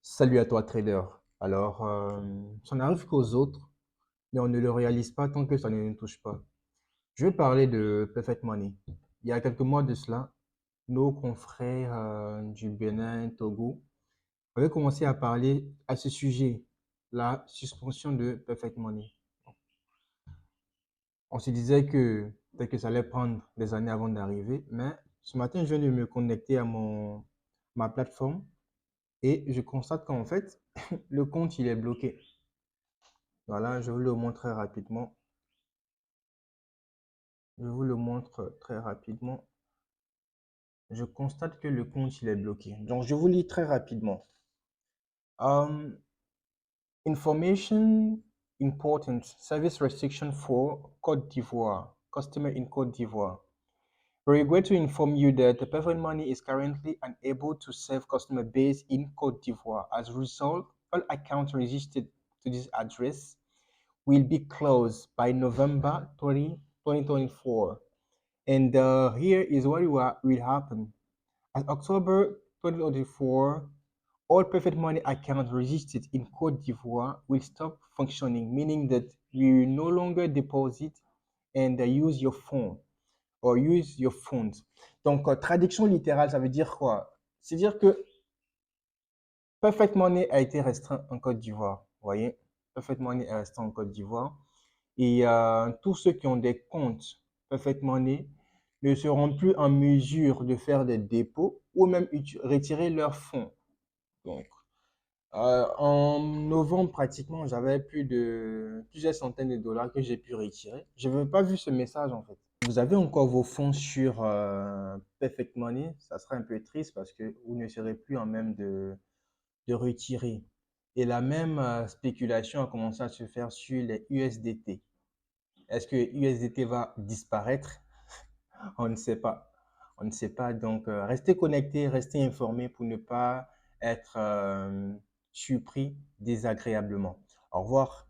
Salut à toi, trader. Alors, ça n'arrive qu'aux autres, mais on ne le réalise pas tant que ça ne nous touche pas. Je vais parler de Perfect Money. Il y a quelques mois de cela, nos confrères du Bénin, Togo, avaient commencé à parler à ce sujet, la suspension de Perfect Money. On se disait que peut-être que ça allait prendre des années avant d'arriver, mais ce matin, je viens de me connecter à ma plateforme et je constate qu'en fait, le compte, il est bloqué. Voilà, je vous le montre très rapidement. Je vous le montre très rapidement. Je constate que le compte il est bloqué. Donc, je vous lis très rapidement. Um, Information important. Service restriction for Côte d'Ivoire. Customer in Côte d'Ivoire. We regret to inform you that the Perfect Money is currently unable to serve customer base in Côte d'Ivoire. As a result, all accounts registered to this address will be closed by November 2024. And here is what will happen. At October 2024, all Perfect Money accounts registered in Côte d'Ivoire will stop functioning, meaning that you will no longer deposit and use your phone or use your phones. Donc, traduction littérale, ça veut dire quoi? C'est-à-dire que Perfect Money a été restreint en Côte d'Ivoire. Vous voyez? Perfect Money est restreint en Côte d'Ivoire. Et tous ceux qui ont des comptes Perfect Money ne seront plus en mesure de faire des dépôts ou même retirer leurs fonds. Donc, en novembre, pratiquement, j'avais plusieurs centaines de dollars que j'ai pu retirer. Je n'avais pas vu ce message en fait. Vous avez encore vos fonds sur Perfect Money, ça sera un peu triste parce que vous ne serez plus en même de retirer. Et la même spéculation a commencé à se faire sur les USDT. Est-ce que USDT va disparaître? On ne sait pas. On ne sait pas. Donc, restez connectés, restez informés pour ne pas être surpris désagréablement. Au revoir.